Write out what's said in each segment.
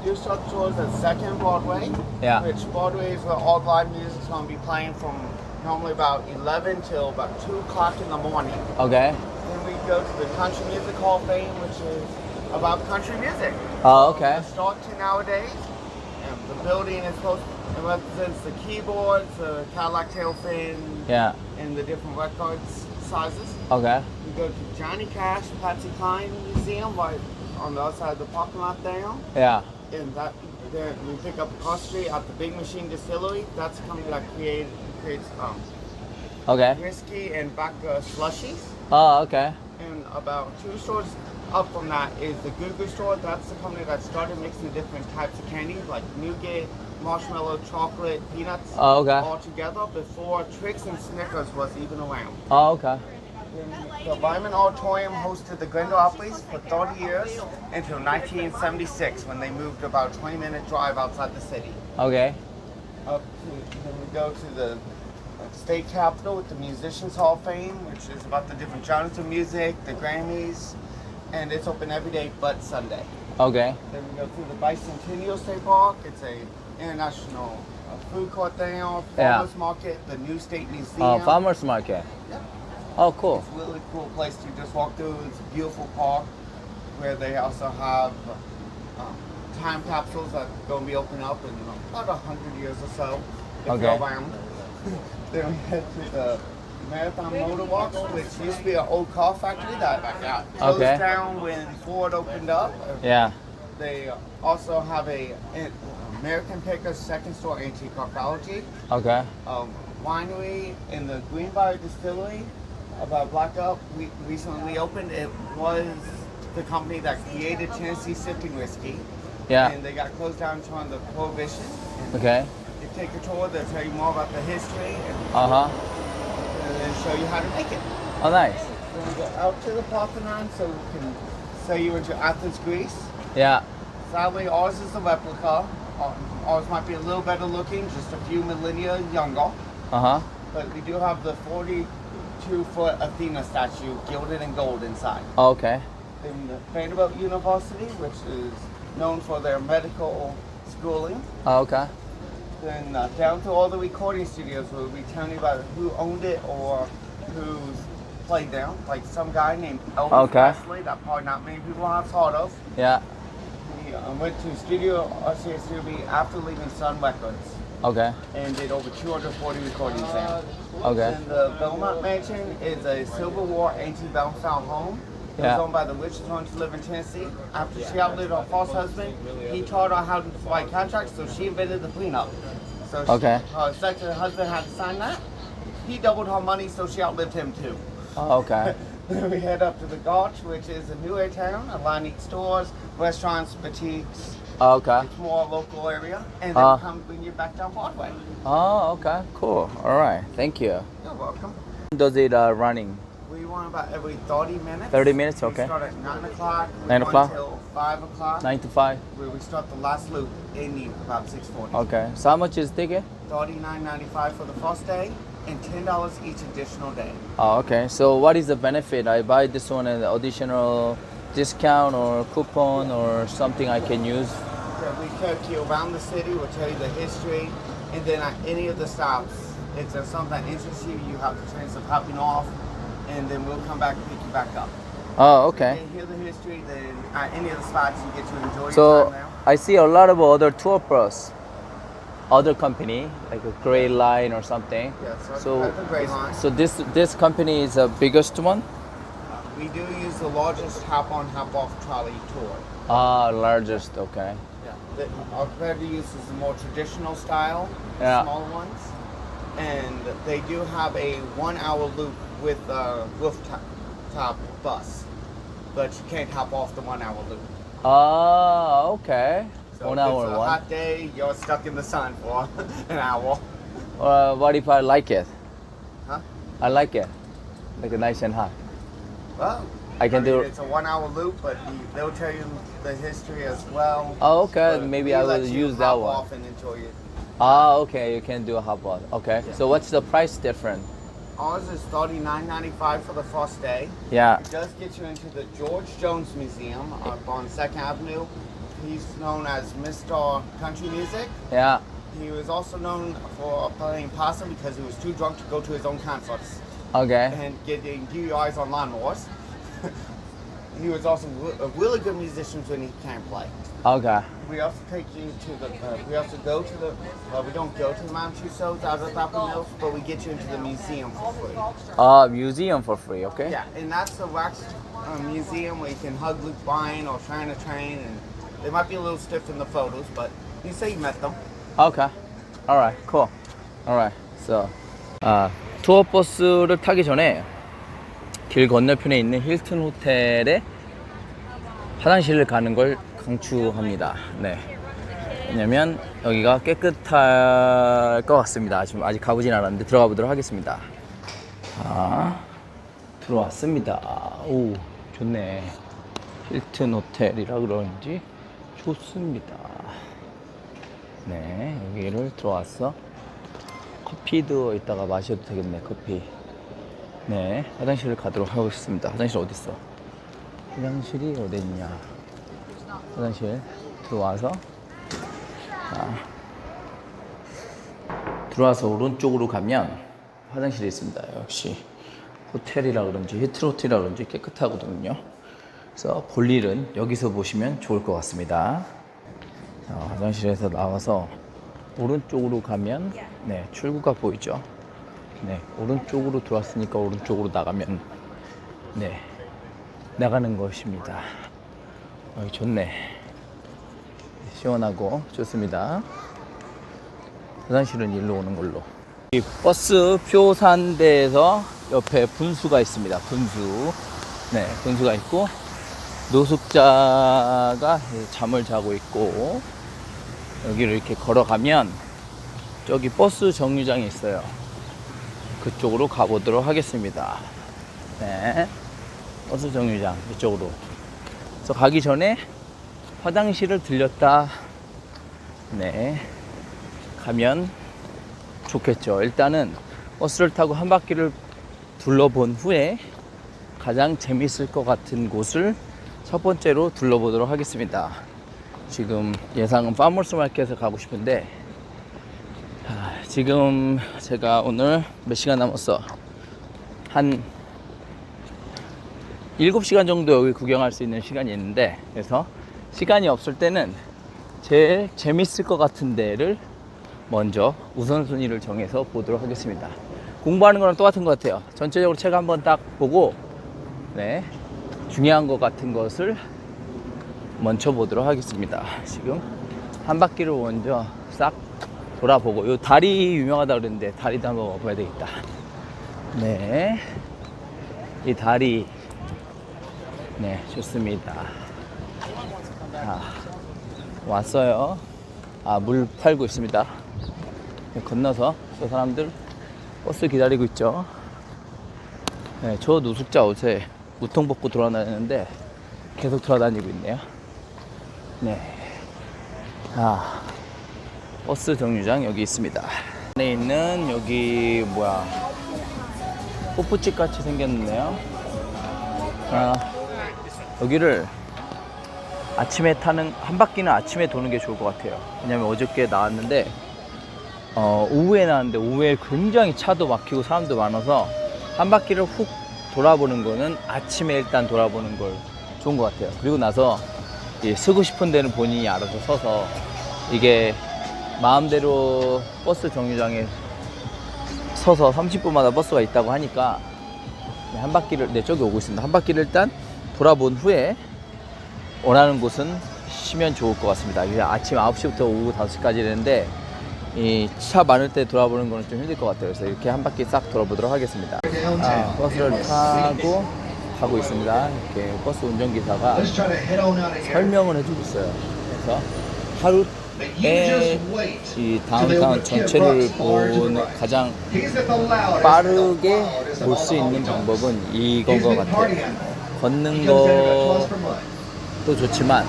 do start the tours at 2nd Broadway. Yeah. Which Broadway is where all live music is going to be playing from normally about 11 till about 2 o'clock in the morning. Okay. Then we go to the Country Music Hall of Fame, which is about country music. Oh, okay. The start to nowadays. And the building is supposed it represents the keyboards, the Cadillac tail fin, Yeah. and the different records sizes. Okay. We go to Johnny Cash, Patsy Cline Museum right on the other side of the parking lot there. Yeah. And that there we pick up across the street at the Big Machine Distillery. That's a company that creates Okay. whiskey and vodka slushies. Oh, okay. And about 2 stores up from that is the Goo Goo store. That's the company that started mixing different types of candy like nougat, marshmallow, chocolate, peanuts Oh, okay. all together before Trix and Snickers was even around. Oh, okay. The Ryman Auditorium hosted the Grandopolis for 30 years until 1976 when they moved about a 20-minute drive outside the city. Okay. Then we go to the state capitol with the Musicians Hall of Fame, which is about the different genres of music, the Grammys, and it's open every day but Sunday. Okay. Then we go through the Bicentennial State Park. It's a international food court there, farmers market, the New State Museum. Oh, farmers market. Yeah. Oh, cool. It's a really cool place to just walk through. It's a beautiful park where they also have time capsules that are going to be opening up in about 100 years or so. If Okay. you're around. Then we head to the Marathon Motor Walks, which used to be an old car factory that closed Okay. down when Ford opened up. Yeah. They also have a American Pickers second store antique archaeology, Okay. winery in the Greenbrier Distillery about Blackout. We recently opened. It was the company that created Tennessee Sipping Whiskey. Yeah. And they got closed down during the Prohibition. And Okay. you take a tour, they'll tell you more about the history Uh-huh. and then show you how to make it. Oh, nice. Then we go out to the Parthenon so we can say you're into Athens, Greece. Yeah. Sadly, ours is the replica. Ours might be a little better looking, just a few millennia younger. Uh-huh. But we do have the 42-foot Athena statue, gilded in gold inside. Oh, okay. In the Vanderbilt University, which is known for their medical schooling. Oh, okay. Then down to all the recording studios where we tell you about who owned it or who's played there. Like some guy named Elvis Okay. Presley that probably not many people have heard of. Yeah. He went to Studio RCA after leaving Sun Records Okay. and did over 240 recordings there. Okay. And the Belmont Mansion is a Civil War anti-bounce style home. It was Yeah. owned by the witch who wanted to live in Tennessee. After she outlived her false husband, he taught her how to write contracts, so she invented the prenup. So Okay. her second husband had to sign that. He doubled her money, so she outlived him too. Oh, okay. Then we head up to the Gulch, which is a newer town, a lot of neat stores, restaurants, boutiques. Oh, okay. It's more local area, and then come bring you back down Broadway. Oh, okay. Cool. All right. Thank you. You're welcome. Does it running? We run about every 30 minutes. 30 minutes, okay. We start at 9 o'clock. 9 o'clock? Until 5 o'clock. 9 to 5? Where we start the last loop in about 6:40. Okay. So how much is ticket? $39.95 for the first day and $10 each additional day. Oh, okay. So what is the benefit? I buy this one an additional discount or coupon or something I can use? Yeah, we take you around the city. We'll tell you the history. And then at any of the stops, if there's something that interests you, you have the chance of hopping off. And then we'll come back and pick you back up. Oh, okay. And hear the history, then at any of the spots you get to enjoy your So time there. I see a lot of other tour bus, other company like a Gray Line or something. Yeah, so So that's the Gray Line. so this company is the biggest one. We do use the largest hop-on, hop-off trolley tour. Ah, largest. Okay. Yeah. Our competitor uses the more traditional style, the Yeah. smaller ones. And they do have a 1-hour loop with a rooftop bus. But you can't hop off the 1-hour loop. Ah, okay. So 1 if hour it's a one. hot day, you're stuck in the sun for an hour. What if I like it? Huh? I like it, like a nice and hot. Well, I can do- It's a 1-hour loop, but they'll tell you the history as well. Oh, okay. But Maybe we I let will you use that hop one. off and enjoy it. Ah, okay. You can do a hot pot. Okay. Yeah. So what's the price different? Ours is $39.95 for the first day. Yeah. It does get you into the George Jones Museum up on 2nd Avenue. He's known as Mr. Country Music. Yeah. He was also known for playing possum because he was too drunk to go to his own concerts Okay. and getting DUIs on lawnmowers. He was also a really good musician when he can play. Okay. We also take you to the. We also go to the. We don't go to the Mountain shows out of Apple Mills, but we get you into the museum for free. Museum for free. Okay. Yeah, and that's the wax museum where you can hug Luke Bryan or China Train, and they might be a little stiff in the photos, but you say you met them. Okay. Alright. Cool. Alright. So, 투어 버스를 타기 전에 길 건너편에 있는 힐튼 호텔에 화장실을 가는 걸 강추합니다. 네. 왜냐면 여기가 깨끗할 것 같습니다. 지금 아직 가보진 않았는데 들어가 보도록 하겠습니다. 들어왔습니다. 오, 좋네. 힐튼 호텔이라 그런지 좋습니다. 네, 여기를 들어왔어. 커피도 이따가 마셔도 되겠네, 커피. 네, 화장실을 가도록 하겠습니다. 화장실 어딨어? 화장실이 어딨냐? 화장실 들어와서 들어와서 오른쪽으로 가면 화장실이 있습니다. 역시 호텔이라 그런지 히틀 호텔이라 그런지 깨끗하거든요. 그래서 볼 일은 여기서 보시면 좋을 것 같습니다. 자, 화장실에서 나와서 오른쪽으로 가면 네, 출구가 보이죠. 네, 오른쪽으로 들어왔으니까 오른쪽으로 나가면 네, 나가는 것입니다. 좋네. 시원하고 좋습니다. 화장실은 일로 오는 걸로. 이 버스 표 산 데에서 옆에 분수가 있습니다. 분수. 네, 분수가 있고 노숙자가 잠을 자고 있고 여기를 이렇게 걸어가면 저기 버스 정류장이 있어요. 그쪽으로 가보도록 하겠습니다. 네, 버스 정류장 이쪽으로. 그래서 가기 전에 화장실을 들렸다 네 가면 좋겠죠. 일단은 버스를 타고 한 바퀴를 둘러본 후에 가장 재밌을 것 같은 곳을 첫 번째로 둘러보도록 하겠습니다. 지금 예상은 파머스 마켓에 가고 싶은데 지금 제가 오늘 몇 시간 남았어? 한 7시간 정도 여기 구경할 수 있는 시간이 있는데, 그래서 시간이 없을 때는 제일 재밌을 것 같은 데를 먼저 우선순위를 정해서 보도록 하겠습니다. 공부하는 거랑 똑같은 것 같아요. 전체적으로 책 한번 딱 보고 네, 중요한 것 같은 것을 먼저 보도록 하겠습니다. 지금 한 바퀴를 먼저 싹 돌아보고, 요 다리 유명하다 그랬는데 다리도 한번 와봐야 되겠다. 네, 이 다리 네, 좋습니다. 왔어요. 물 팔고 있습니다. 건너서 저 사람들 버스 기다리고 있죠. 네, 저 노숙자 옷에 우통 벗고 돌아다니는데 계속 돌아다니고 있네요. 네. 버스 정류장 여기 있습니다. 안에 있는 여기 뭐야, 호프집 같이 생겼네요. 여기를 아침에 타는, 한 바퀴는 아침에 도는 게 좋을 것 같아요. 왜냐면 어저께 나왔는데 오후에 나왔는데 오후에 굉장히 차도 막히고 사람도 많아서 한 바퀴를 훅 돌아보는 거는 아침에 일단 돌아보는 걸 좋은 것 같아요. 그리고 나서 서고 싶은 데는 본인이 알아서 서서, 이게 마음대로 버스 정류장에 서서 30분마다 버스가 있다고 하니까 한 바퀴를, 네, 저기 오고 있습니다. 한 바퀴를 일단 돌아본 후에 원하는 곳은 쉬면 좋을 것 같습니다. 이게 아침 9시부터 오후 5시까지 되는데 이 차 많을 때 돌아보는 거는 좀 힘들 것 같아요. 그래서 이렇게 한 바퀴 싹 돌아보도록 하겠습니다. 버스를 타고 가고 있습니다. 이렇게 버스 운전기사가 설명을 해주고 있어요. 그래서 하루에 이 다운타운 전체를 가장 빠르게 볼 수 있는 방법은 이건 것 같아요. 걷는 것도 좋지만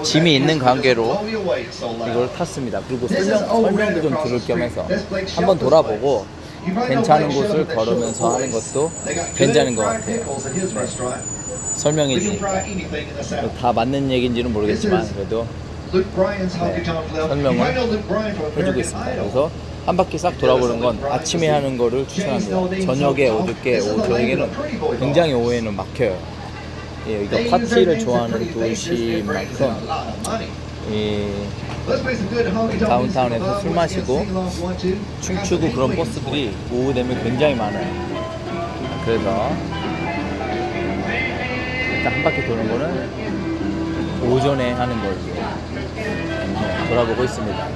짐이 있는 관계로 이걸 탔습니다. 그리고 설명도 좀 들을 겸해서 한번 돌아보고 괜찮은 곳을 걸으면서 하는 것도 괜찮은 것 같아요. 설명해 We can 주니까 fry anything in the South. 다 맞는 얘기인지는 모르겠지만 그래도 Luke Bryan's Honky Tonk Club. 설명을 You might know Luke Bryan from 해주고 American 있습니다. Idol. 그래서 한 바퀴 싹 돌아보는 건 아침에 하는 거를 추천합니다. 저녁에 어저께 저녁에는 굉장히 오후에는 막혀요. 예, 여기가 파티를 좋아하는 도시만큼 이 다운타운에서 술 마시고 춤추고 그런 버스들이 오후 되면 굉장히 많아요. 그래서 일단 한 바퀴 도는 거는 오전에 하는 걸로 돌아보고 있습니다.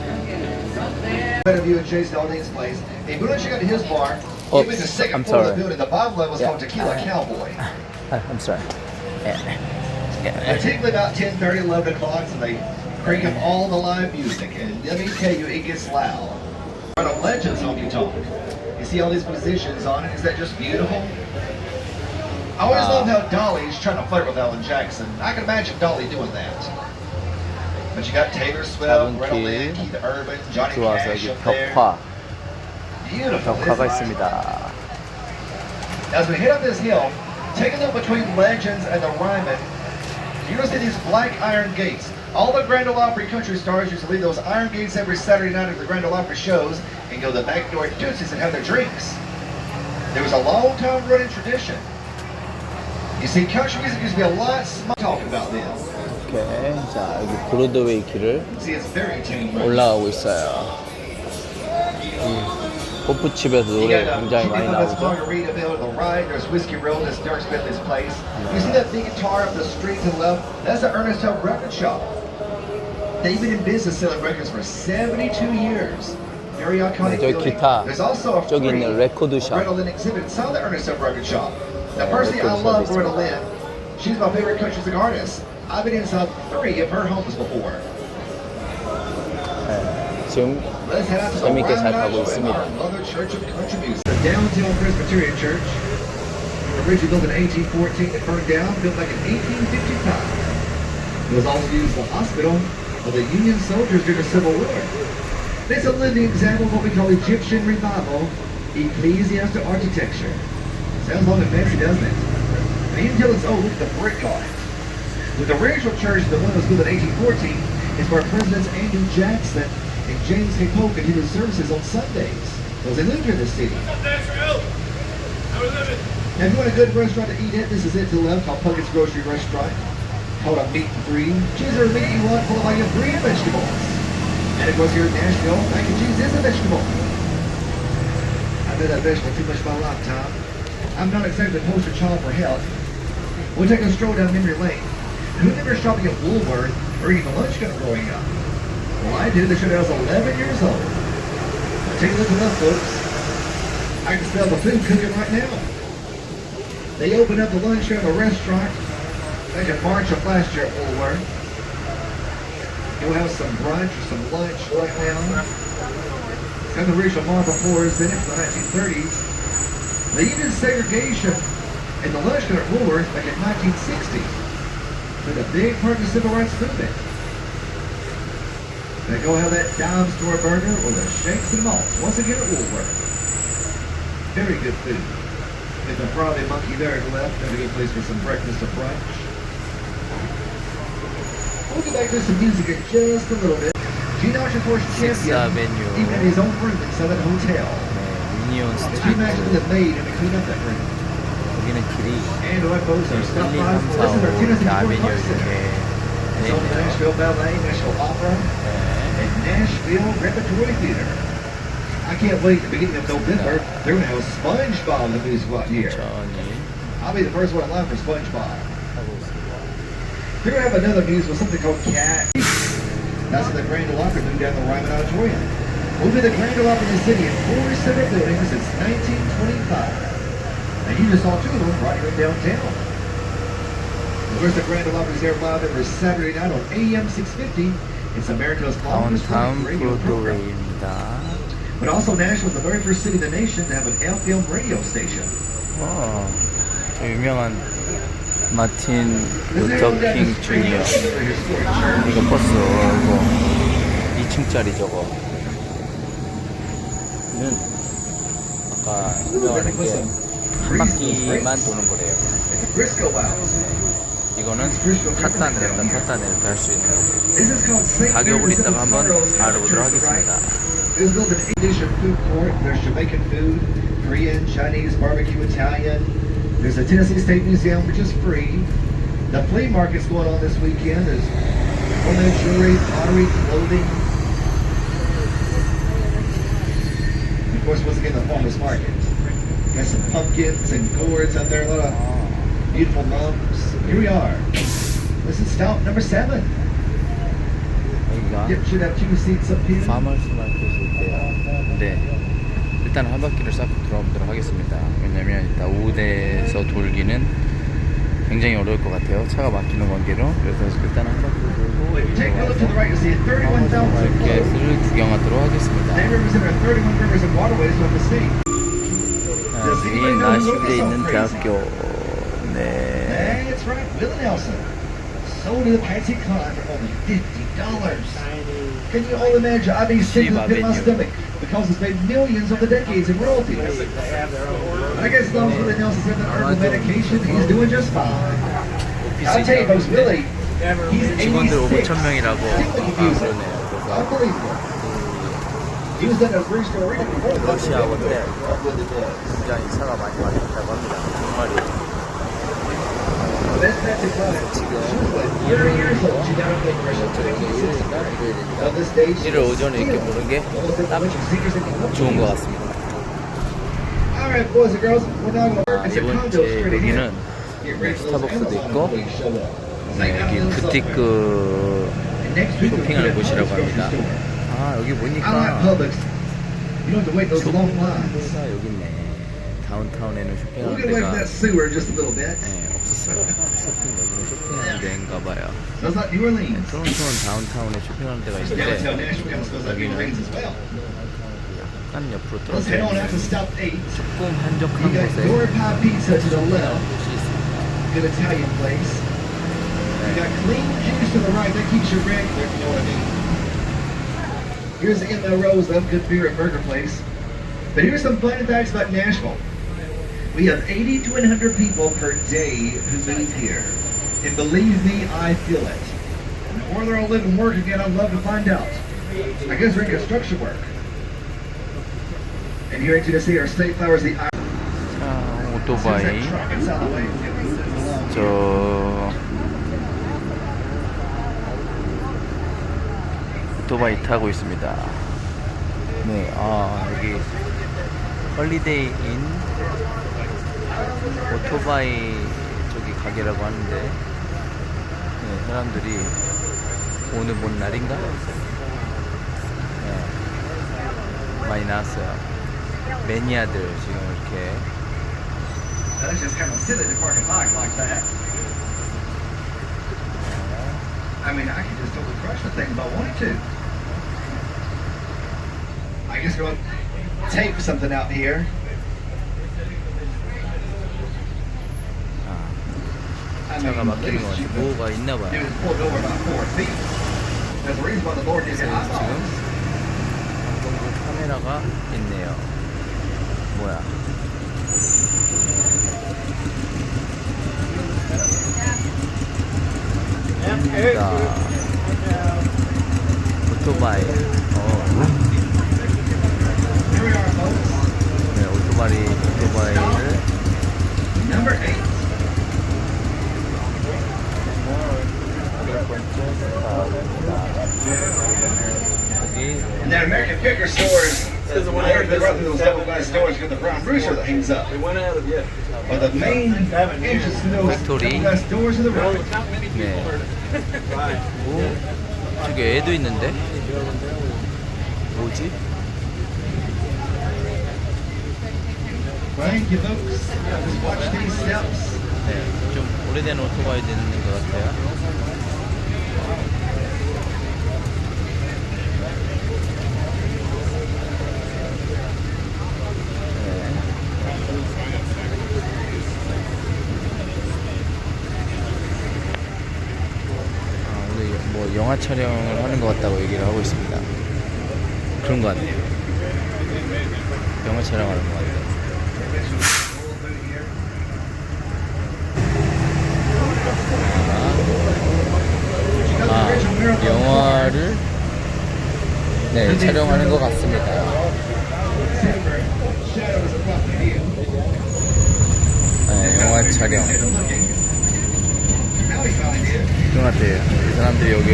Better view of Jason Aldean's place. If you want to check out his bar, Oh, it was the second I'm floor of sorry. the building. The bottom level is Yeah. called Tequila Cowboy. I'm sorry. It's typically about 10:30, 11 o'clock, so they crank up all the live music. And let me tell you, it gets loud. Right on Legends Honky Tonk. You see all these musicians on it. Is that just beautiful? I always love how Dolly's trying to flirt with Alan Jackson. I can imagine Dolly doing that. But you got Taylor Swift, 작은 Gretel 길 Lynn, Keith Urban, Johnny 들어와서 Cash 여기 up there. 벽화가 Beautiful. isn't it? 있습니다. As we head up this hill, take a look between Legends and the Ryman. You're going to see these black iron gates. All the Grand Ole Opry country stars used to leave those iron gates every Saturday night at the Grand Ole Opry shows and go to the back door at Tootsie's and have their drinks. There was a long time running tradition. You see, country music used to be a lot smart talking about this. 오케이. 자, 여기 브로드웨이 길을 See, it's very tame. 올라가고 있어요. 호프집에서 You 노래 got 굉장히 많이 that's 나오죠. Margaritaville to the right. There's Whiskey Road. That's Dirk Bentley's place. You see that big guitar up the street to the left? That's the Ernest Tubb Record Shop. They've been in business selling records for 72 years. Very iconic 저기 building. 기타, There's also a 저기 free 있는 레코드 샵. Loretta Lynn exhibit inside the Ernest Tubb Record Shop. Now, 네, personally, I 레코드 love 샵이 Loretta 있습니다. Lynn. She's my favorite country music artist. I've been inside 3 of her homes before. 네, 지금 Let's head out to the 재밌게 잘 Ryman 가고 Church, 있습니다. our Mother Church of Country Music. The Downtown Presbyterian Church, originally built in 1814 and burned down, built back in 1855. It was also used as a hospital of the Union soldiers during the Civil War. It's a living example of what we call Egyptian revival, ecclesiastical architecture. Sounds long and fancy, doesn't it? And even till it's old, look at the brick on it. With the original church, the one that was built in 1814, is where Presidents Andrew Jackson and James K. Polk continued services on Sundays, because they lived in the city. Now, if you want a good restaurant to eat at, this is it to the left, called Puckett's Grocery Restaurant, called a meat and three. Choose whatever meat you want, followed by your green vegetables. And of course, here in Nashville, mac and cheese is a vegetable. I've had that vegetable too much in my lifetime. I'm not exactly the poster child for health. We'll take a stroll down memory lane. Who never shopping at Woolworth or eating a lunch gun growing up? Well, I did. They showed I was 11 years old. Now, take a look at that, folks. I can smell the food cooking right now. They opened up the lunch at a restaurant back in March of last year at Woolworth. You'll have some brunch or some lunch right now. It's got the original marble floors in it from the 1930s. They even did segregation in the lunch counter at Woolworth back in 1960. Been a big part of the civil rights movement. They go have that dime store burger or the shakes and malts. Once again at Woolworth. Very good food. There's a Friday monkey there to the left. That's a good place for some breakfast or brunch. We'll get back to some music in just a little bit. Gene Autry, of course, champion. Avenue. Even had his own room inside that hotel. 네, 유니온 Could you imagine 스트리트. the maid and to clean up that room? 여기는 길이 And the right folks are 1, stop 2, by. 3, 4, This is our 5 Tina's 이렇게 Important 아베뉴 Park 이렇게 Center. 돼 It's on the 있네요. Nashville Ballet, Nashville Opera, 네. and Nashville Repertory Theater. I can't wait. At the beginning of November, they're going to have SpongeBob the musical out here. 천천히 I'll be the first one in line for SpongeBob. 하고 있습니다. They're going to have another musical, something called Cat. That's the Grand Ole Opry moved down the Ryman Auditorium. We'll be the Grand Ole Opry in the city in 4 separate buildings since 1925. And you just saw 2 of them right here in downtown. Of course, the Grand Ole Opry is there live every Saturday night on AM 650. It's America's longest 다운타운 running radio program. 브로드웨이입니다. But also, Nashville is the very first city in the nation to have an FM radio station. 저 유명한 마틴 루터 킹 주니어. 이거 버스 이거 2층짜리 저거. 는 아까 설명하는 게 한 바퀴만 도는 거래요. Briscoe House. 이거는 탔다 내렸다 탔다 내렸다 할 수 있는 This is called St. 가격을 Mary's 이따가 of 한번 Sunrose 알아보도록 Church, right? 하겠습니다. It was built in 8-dish food court. There's Jamaican food, Korean, Chinese, barbecue, Italian. There's the Tennessee State Museum, which is free. The flea market's going on this weekend. There's women jewelry, pottery, clothing. Of course, once again, the farmer's market. Got some pumpkins and gourds out there, a lot of beautiful mums. Here we are. This is stop number 7. 여기가 Yep, should have 2 seats up here. 파머스 마켓일 때요. 네. 일단 한 바퀴를 싹 돌아보도록 하겠습니다. 왜냐면 일단 오후대에서 돌기는 굉장히 어려울 것 같아요. 차가 막히는 관계로. 그래서 일단 한 바퀴 돌고 Take a look to the right, you'll see a 파머스 31,000 마켓을 구경하도록 하겠습니다. They represent our 31 rivers and waterways of the state. 이 나시빌에 있는 대학교. 네. That's right, Willie Nelson. Sold to the Patsy Cline for only $50. Can you all imagine? I'd be sick to pit my stomach because it's made millions over the decades in royalties. I guess as long as Willie Nelson's in the herbal medication, he's doing just fine. I'll tell you folks, Willie, he's 86. 직원들 5,000명이라고 그러네요. Unbelievable. He was in a three-story arena before that. 러시아어 때 굉장히 차가 많이 막혔다고 합니다. 정말이에요. That's Patsy Cline. She was 30 years old. She got a blood pressure of this stage. 일을 오전에 이렇게 보는 게 딱 좋은 것 같습니다. All right, boys and girls, we're now going to 세 번째 여기는 스타벅스도 있고 여기 부티크 쇼핑하는 곳이라고 합니다. 아 여기 I like 보니까 Publix. You don't have to wait those long lines. 쇼핑가 여기 있네. 다운타운에는 We'll 쇼핑하는 get away from 데가 that sewer just a little bit. 없었어요. 여기는 쇼핑하는 데인가 봐요. So it's not New Orleans. 토론토는 다운타운에 쇼핑하는 데가 So now tell 있는데 Nashville kind of smells like New Orleans as well. 약간 옆으로 Let's head on out to 떨어져 stop 8. 조금 한적한 You got 곳에 Door Pie Pizza to the left, 곳이 있습니다. good Italian place. You got Clean Juice to the right, that keeps you regular, if you know what I mean. Here's the In Rose, love good beer and burger place. But here's some fun facts about Nashville. We have 80 to 100 people per day who move here. And believe me, I feel it. And where they'll live and work again, I'd love to find out. I guess they're in construction work. And here in Tennessee are State Flowers, the 자, 오토바이 저 오토바이 타고 있습니다. 네, 아 여기 헐리데이 인 오토바이 저기 가게라고 하는데 네, 사람들이 오늘 뭔 날인가? 네, 많이 나왔어요. 매니아들 지금 이렇게 That's just kind of silly to park a bike like that. I mean, I could just totally crush the thing if I wanted to. I guess we're going to tape something out here. I 차가 mean, 막히는 것 같아요. 뭐가 있나 it 봐요. was pulled over about 4 feet. There's a reason why the Lord did it. 지금 방송국 카메라가 있네요. 뭐야? 자, 오토바이. Here we are, folks. 네, 오토바이를 Number 8. 여기 And that American Picker stores, the Lord been running those double glass doors with the brown rooster that hangs up. But the main entrance to those double Factory. glass doors to the right. 네. 오, 저기 애도 있는데? 뭐지? Thank you, folks. Just watch these steps. 네, 좀 오래된 오토바이 되는 것 같아요. 오늘 뭐 영화 촬영을 하는 것 같다고 얘기를 하고 있습니다. 그런 것 같네요. 영화 촬영하는 것 같아요. 영화를 네 촬영하는 것 같습니다. 네, 영화 촬영. 그런 것 같아요. 이 사람들이 여기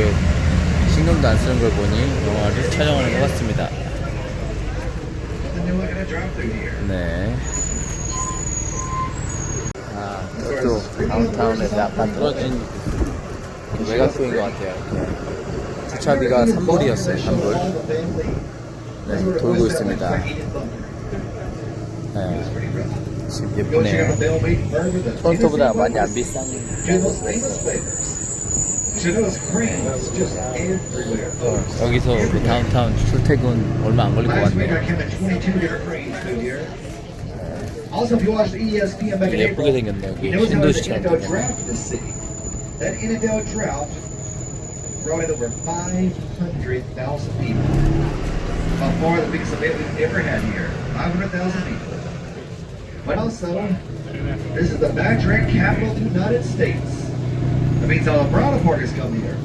신경도 안 쓰는 걸 보니 영화를 촬영하는 것 같습니다. 네. 아, 이것도 다운타운에서 약간 떨어진 그 외곽도인 것 같아요. 주차비가 3불이었어요. 3불. 네, 돌고 있습니다. 네, 지금 예쁘네요. 토론토보다 많이 안 비싼. 여기서 그 다운타운 출퇴근 얼마 안 걸릴 것 같네요. 예쁘게 생겼네. 여기 신도시처럼 생겼네. That Annandale drought brought in over 500,000 people. By far the biggest event we've ever had here. 500,000 people. But also, this is the backtrack capital of the United States. That means all the bridal parties come here.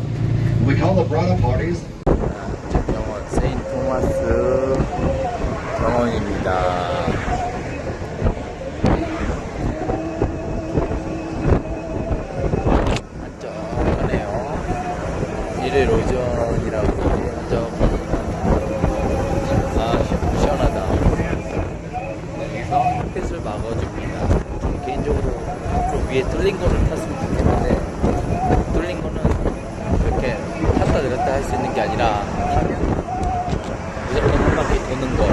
We call the bridal parties. 정원 세인트 토마스 정원입니다. 로전이라고 하죠. 아, 시원하다. 여기서 햇빛을 막아줍니다. 좀 개인적으로 좀 위에 뚫린 거를 탔으면 좋겠는데, 뚫린 거는 이렇게 탔다 내렸다 할 수 있는 게 아니라 타면 무조건 한 바퀴 도는 거. 네,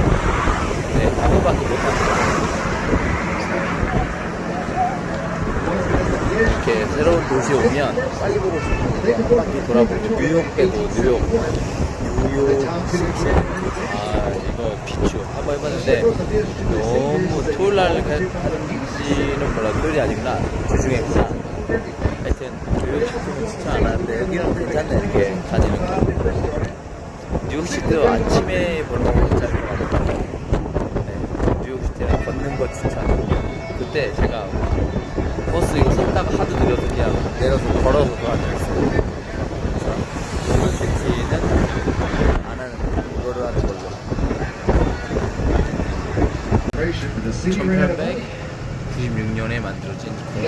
한 번밖에 못 타는 거. 이렇게 새로운 도시에 오면 빨리 보고 싶은 한 바퀴 돌아보고 뉴욕 빼고 뉴욕 시티 이거 비추 한번 해봤는데 너무 토요일날 갔는지는 몰라. 토요일이 아니구나. 주중에 했구나. 하여튼 뉴욕 시티는 추천 안 하는데 여기는 괜찮네. 이렇게 다니는 거. 뉴욕 시티도 아침에 보는 거 괜찮을 것 같아요. 네, 뉴욕 시티는 걷는 거 추천. 그때 제가 버스 이거 섰다가 하도 느려서 그냥 내려서 걸어서 돌아다녔어요. 그래서 뉴욕 시티는 안 하는 이거를 하는 걸로. 1896년에 만들어진 공원.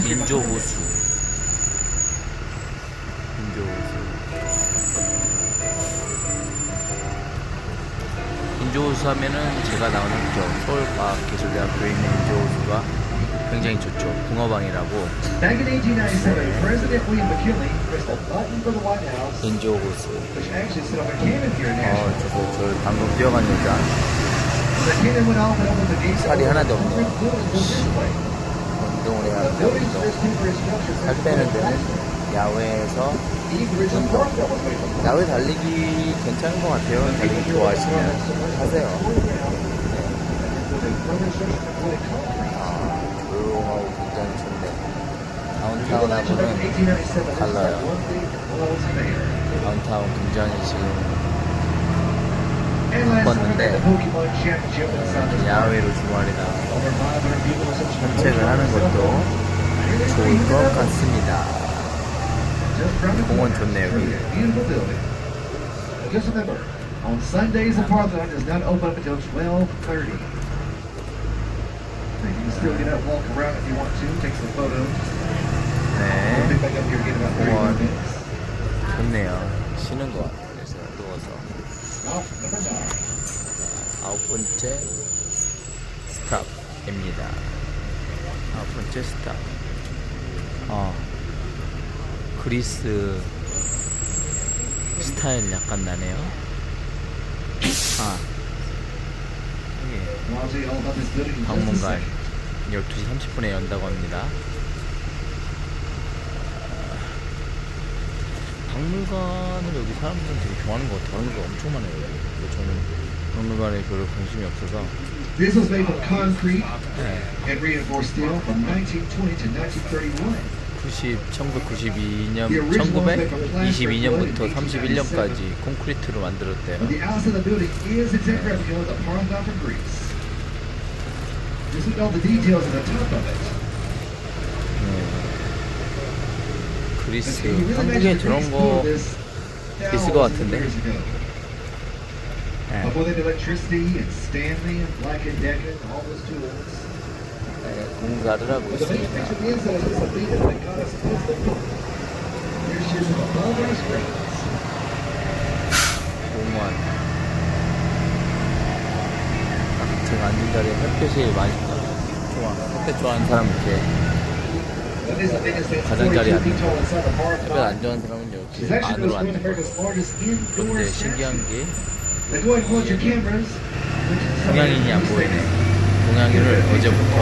인조호수. 인조호수 하면은 제가 나오는 서울과학기술대학교에 있는 인조호수가 굉장히 좋죠. 붕어방이라고. Back in 1897, President William McKinley pressed a button for the White House, 인조호수. which actually set off a cannon here in Nashville. 저 방금 뛰어간 여자. The cannon went off and opened the gates 살이 of 하나도 the 없네요. building was displayed. 운동을 해야 The 하는데 building's 운동. first temporary structure 살 빼는 데는 야외에서 Eve, the original park that was made from 야외 달리기 괜찮은 것 같아요. 달리기 좋아하시면 하세요. 조용하고 굉장히 좋네요. 다운타운하고는 달라요. 다운타운 굉장히 지금 바빴는데 야외로 주말이다 산책을 하는 것도 좋을 것 같습니다. 공원 좋네요. 여기. Beautiful building. Just remember, on Sundays the Parthenon does not open up until 12:30. You can still get up, walk around if you want to, take some photos. We'll 네, pick back up here again in about 30 공원 minutes. 좋네요. 쉬는 것 같아요. 그래서 누워서. Stop number 9. 아홉 번째 스탑입니다. 아홉 번째 스탑. 그리스 스타일 약간 나네요. I'll tell you all about this building in just a 박물관 second. 12시 30분에 연다고 합니다. 박물관을 여기 사람들은 되게 좋아하는 것 같아요. 다른 거 엄청 많아요. 근데 저는 박물관에 별로 관심이 없어서. This was made from concrete 네. and reinforced steel from 1920 to 1931. 1922년부터 31년까지 콘크리트로 만들었대요. The outside of the building is exact replica of the Parthenon from Greece. Just look at all the details at the top of it. 그리스. You really 한국에 mentioned 저런 Greece 거 blew this 있을 것 thousands of 같은데. years ago. 예. Before they had electricity and Stanley and Black and Decker and all those tools. 공사를 하고 But the main 있습니다. picture of the inside is just a thing that got us close to the Here's just above our screens. 공원. 제가 앉은 자리에 햇볕이 많이 좋아. 햇볕 좋아하는 사람 이렇게 That is the biggest thing. 가장자리에 42 feet tall inside the bar 햇볕 five. 안 좋아하는 사람은 It's 여기 actually 안으로 North 앉는 거예요. America's largest indoor 근데 statue. 신기한 게 Now go ahead and launch your cameras. 동양인이 안 보이네. 동양인을 어제부터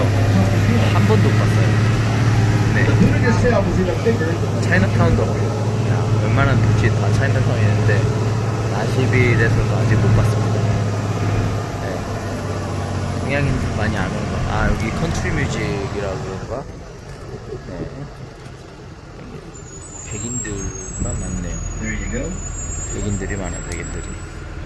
한 번도 못 봤어요. The 네, building itself is even bigger than the 차이나타운도 없고 야, 웬만한 도시 다 차이나타운이 있는데 나시빌에서도 아직 못 봤습니다. 네. 동양인 많이 안 오는 거. 아 여기 컨트리 뮤직이라고 그런가? 네. 백인들만 많네요. There you go. 백인들이 많아 백인들이.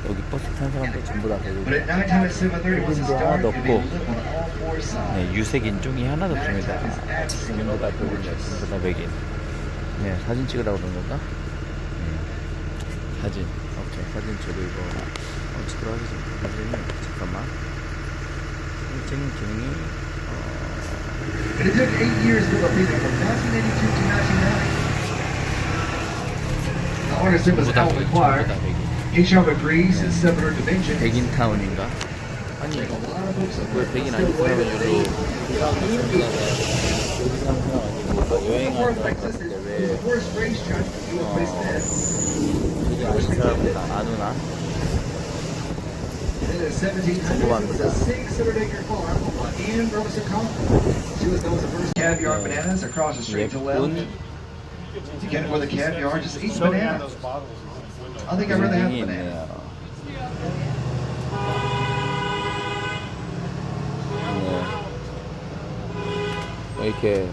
여기 버스 탄 사람들 전부 다 But 백인. at nighttime at 7:30, once it's dark, 하나도 you'll be 없고. lit on all four sides. 네, 유색 인종이 하나도 없습니다. 전부 다 백인들, 전부 다 백인. 네, 사진 찍으라고 그런 건가? 사진. 오케이, 사진 저도 이거 찍으러 하겠습니다. 사진은 잠깐만. 찍는 기능이 But it took 8 years to build a building from 1982 to 1990. The artist it was 전부 다 Alvin 백인, Choir. 전부 다 백인. Each of agrees in several dimensions. 백인 타운인가? 아니, Like a lot of folks 왜 백인 아닌 사람은 여기로 여기 사는 사람 아니고 여행하는 사람 같은데 왜 The worst racetrack in the US 백인 아닌 사람은 안 오나? In the 1700s, it was a 600-acre farm on Anne Robinson Common. She was known as the first caviar bananas across the street to left. 예쁜 You get it with a caviar, just eat banana. I think I'd rather have 빌딩이 banana. 있네요. 네. 이렇게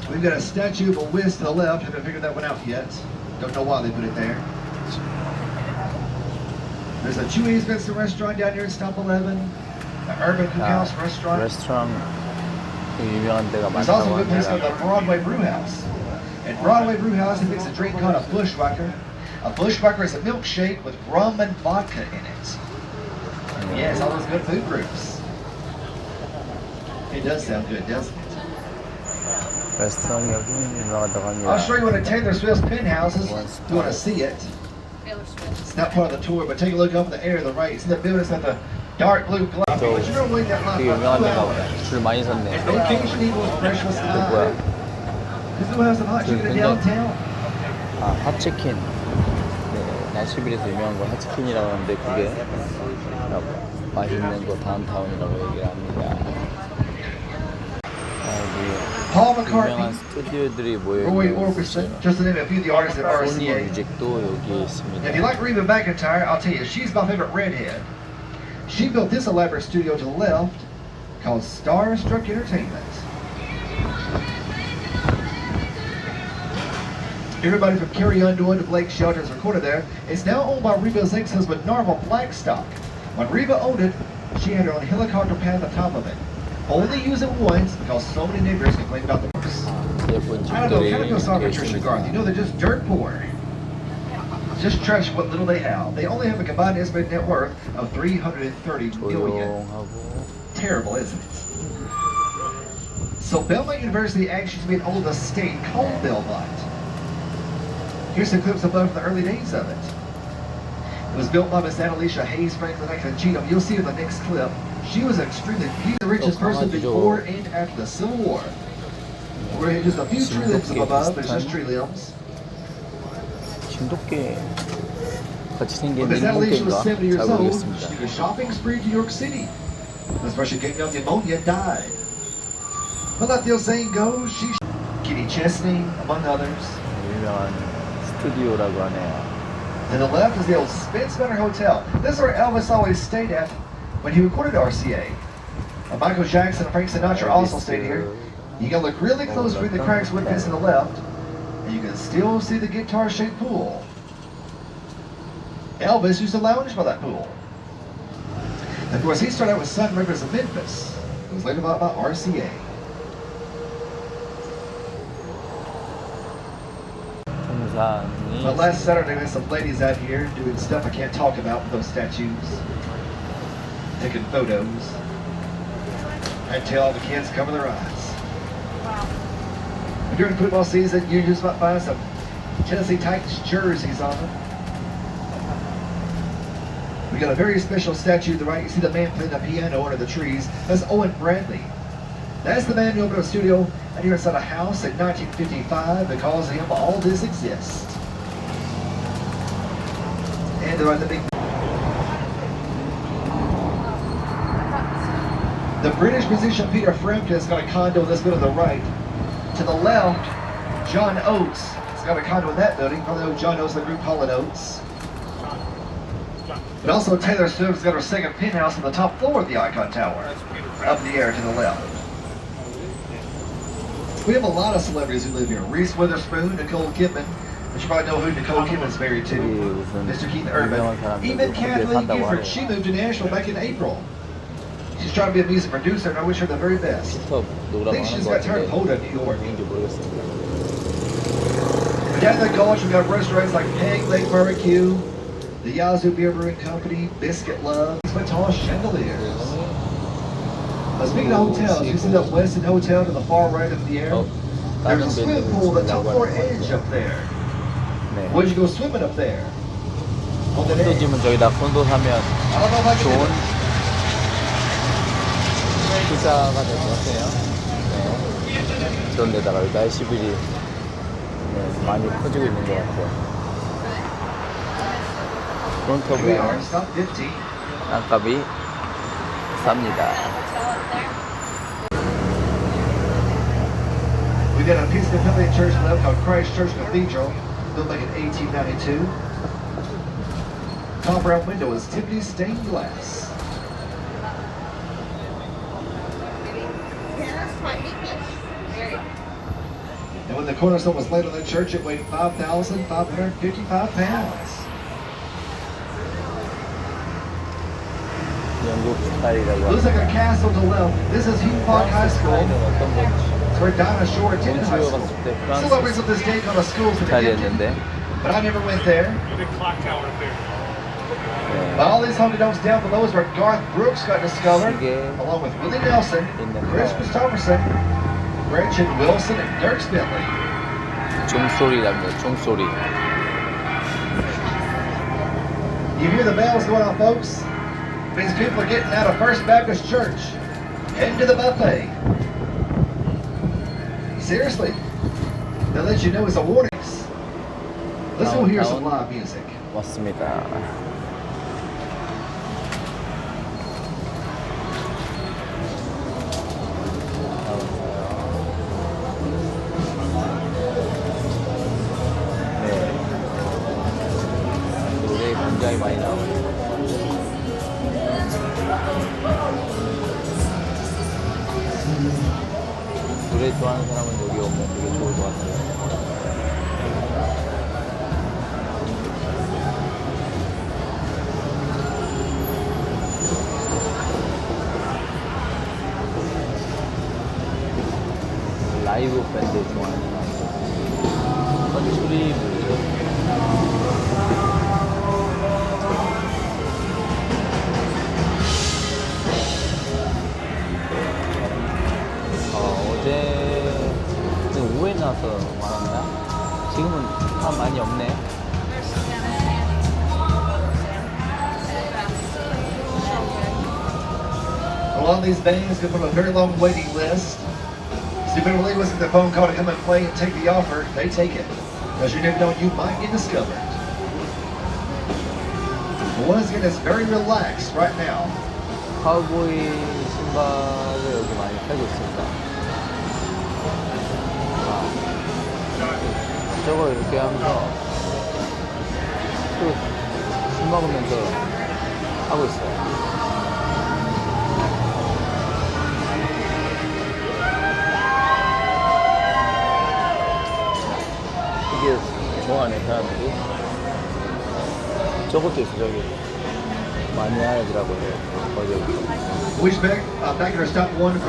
We've got a statue of a whiz to the left. Haven't figured that one out yet. Don't know why they put it there. There's a Chewy's Vincent restaurant down here in Stop 11. The Urban Cookhouse restaurant. 레스토랑 유명한 데가 There's 많다고 also a good place called 하는데 the Broadway Brew House. At Broadway Brew House, they makes a drink called a Bushwhacker. A Bushwhacker is a milkshake with rum and vodka in it. Yes, all those good food groups. It does sound good, doesn't it? 레스토랑 여기 유명하다고 I'll 합니다. show you one of Taylor Swift's penthouses. You want to see it? Taylor Swift. It's not part of the tour, but take a look up in the air to the right. See the building's got the dark blue glass. But you're gonna wait that line 되게 for 유명한 2 데가 hours. 보다. 줄 많이 섰네. And vacation equals breakfast 이거 뭐야? time. Because we'll have some hot chicken in 굉장히- downtown. 아, 핫치킨. 네, 나시빌에서 유명한 거 핫치킨이라고 하는데 그게 맛있는 거 다운타운이라고 얘기를 합니다. Paul 여기 유명한 McCartney, 스튜디오들이 모여 Roy 있는 Orbison, just to name a few of the artists at 소니 RCA. 뮤직도 여기 있습니다. If you like Reba McEntire, I'll tell you, she's my favorite redhead. She built this elaborate studio to the left called Starstruck Entertainment. Everybody from Carrie Underwood to Blake Shelton is recorded there. It's now owned by Reba's ex-husband Narva Blackstock. When Reba owned it, she had her own helicopter pad at the top of it. Only use it once because so many neighbors complained about the works. 예쁜 I don't know, 집들이 kind of feel sorry 이렇게 for Trisha 있습니다. Garth. You know, they're just dirt poor. Just trash what little they have. They only have a combined estimated net worth of $330 million. 조용하고 Terrible, isn't it? So Belmont University actually used to be an old estate called Belmont. Here's some clips above from the early days of it. It was built by Miss Annalisa Hayes Franklin and Cheatham. You'll see in the next clip. She was extremely, she's the richest person before and after the Civil War. We're here just a few tree limbs up above. There's just tree limbs. 진돗개 같이 생긴 When Miss Annalisa was 인공개인가? 70 years 잘 old, 모르겠습니다. she took a shopping spree to New York City. That's where she came down with pneumonia and died. But like the old saying goes, she Kenny Chesney, among others. 유명한 스튜디오라고 하네요. To the left is the old Spence Manor Hotel. This is where Elvis always stayed at when he recorded RCA. Michael Jackson and Frank Sinatra also stayed here. You can look really close through the cracks with this to the left, and you can still see the guitar-shaped pool. Elvis used to lounge by that pool. Of course, he started out with Sun Rivers of Memphis. It was later bought by RCA. 동산이 But last Saturday, we had some ladies out here doing stuff I can't talk about with those statues, taking photos. I tell all the kids cover their eyes. And during football season, you just might find some Tennessee Titans jerseys on them. We got a very special statue to the right. You see the man playing the piano under the trees. That's Owen Bradley. That's the man who opened a studio out here inside a house in 1955. Because of him, all this exists. And they're at the big. The British musician Peter Frampton's got a condo in this building to the right. To the left, John Oates has got a condo in that building. Probably know John Oates, the group Hall & Oates. But also Taylor Swift's got her second penthouse on the top floor of the Icon Tower. Up in the air to the left. We have a lot of celebrities who live here. Reese Witherspoon, Nicole Kidman. But you probably know who Nicole Kidman's married to. Mr. Keith Urban. Even Kathleen Gifford. She moved to Nashville back in April. She's trying to be a music producer, and I wish her the very best. 스톱 I 노라고 think 하는 she's 것 got tired of 같은데 hold of New York. 뭔지 모르겠습니다. Down in the Gulch, we've got restaurants like Peg Lake Barbecue, the Yazoo Beer Brewing Company, Biscuit Love, with tall chandeliers. Speaking of hotels, you see that Westin Hotel to the far right of the air? There's a swimming pool at the top floor edge up there. 네. Where'd you go swimming up there? On the 콘도 edge. 지면 저기다 콘도 사면 I don't know if I can do 좋은 it. 투자가 될 것 같아요. 네. 그런 데다가 여기다 LCBD 네, 많이 퍼지고 있는 것 같아요. Here we are, 프론터브에는 stop 15. 땅값이 쌉니다. We got a Episcopalian church left called Christ Church Cathedral, built back in 1892. Top round window is Tiffany stained glass. And when the cornerstone was laid on the church, it weighed 5,555 pounds. 영국 스타일이라고 Looks like a 합니다. castle to the left. This is Hugh Park High 프랑스 School. 스타일은 어떤 건지 It's where Dinah Shore attended high 몬트리올 school. 갔을 때 Still 프랑스 operates up this day called a school for the gifted. 스타일이었는데 But I never went there. Big clock tower up there. But 네. all these honky donks down below is where Garth Brooks got discovered, 시계 along with Willie Nelson, Chris Christopherson, Gretchen Wilson, and Dirk Bentley. 종소리랍니다. 종소리. You hear the bells going off, folks? Means people are getting out of First Baptist Church, heading to the buffet. Seriously, they'll let you know it's a warning. Let's go hear some live music. 왔습니다. 네. 노래 굉장히 많이 나오네요. 노래 좋아하는 사람은 여기 오면 되게 좋을 것 같아요. 라이브 밴드 좋아하는 컨트리 뮤직. 어제 오후에 나와서 많았나? 지금은 사람 많이 없네. A lot of these bands go from a very long waiting list. So you better really listen to the phone call to come and play and take the offer. They take it. Because you never know, you might get discovered. But once again, it's very relaxed right now. 카우보이 신발을 여기 많이 팔고 있습니다. 저거 이렇게 하면서 또 술 먹으면서 하고 있어요. 이게 좋아하네 사람들이. 저것도 있어 저기 많이 하더라고요. 어디? Which back in our stop one.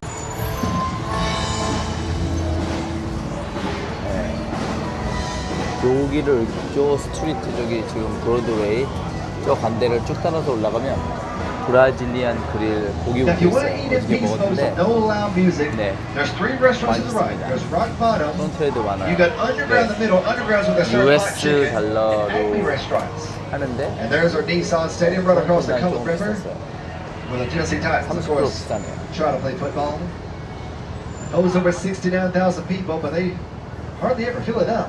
여기를 저 스트리트 저기 지금 브로드웨이 저 간대를 쭉 따라서 올라가면 브라질리안 그릴 Now, if 고기국도 you want to 있어요. eat in 어저께 peace, folks, 먹었는데 no loud music. 네. There's 3 restaurants to the right. 맛있습니다. There's Rock Bottom. 프론트에도 많아요. You got Underground in the middle. Underground's where they serve hot US chicken. 달러로 And Acme restaurants. 하는데 And there's our Nissan Stadium right across the 좀 Cumberland River. 비쌌어요. With the Tennessee Titans, of 30% course, 비싸네요. try to play football. Holds over 69,000 people, but they hardly ever fill it up.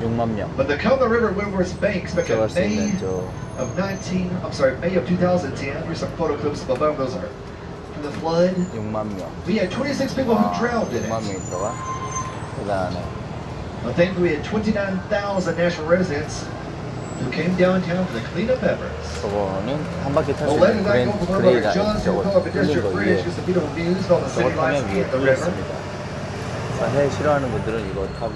6만 명 But the Cumberland River Windward's banks back in 들어갈 수 May 있는 저 May of 2010. Here's some photo clips above those are from the flood. 6만 명. We had 26 people who 와, drowned in 6만 it. 명이 들어가? 대단하네. I think we had 29,000 national residents who came downtown for the cleanup efforts. 저거는 한 바퀴 탈 수 Well, 있는 let's not go from 그레이라인 Johnson 저거 Philip 뚫는 District 거 Bridge 위에 because the beautiful views of all the 저거 city 타면 lights 위에 and the river. 뚫렸습니다. 해 싫어하는 분들은 이거 타고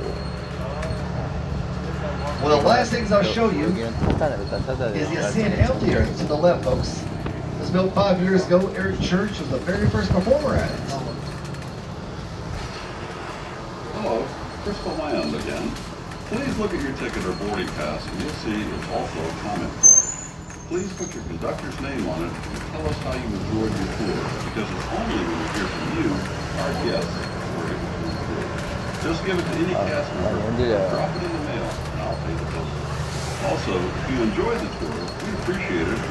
Well, the last things I'll show you 여기는 타잖아요. 일단 타자 is the Ascend Amphitheater to the left, folks. It was built 5 years ago. Eric Church was the very first performer at it. Hello, Crystal Land again. Please look at your ticket or boarding pass and you'll see it's also a comment card. Please put your conductor's name on it and tell us how you enjoyed your tour, because it's only when we hear from you, our guests, we're able to improve. Just give it to any cast member, drop it in the mail, and I'll pay the bill. Also, if you enjoyed the tour, we appreciate it.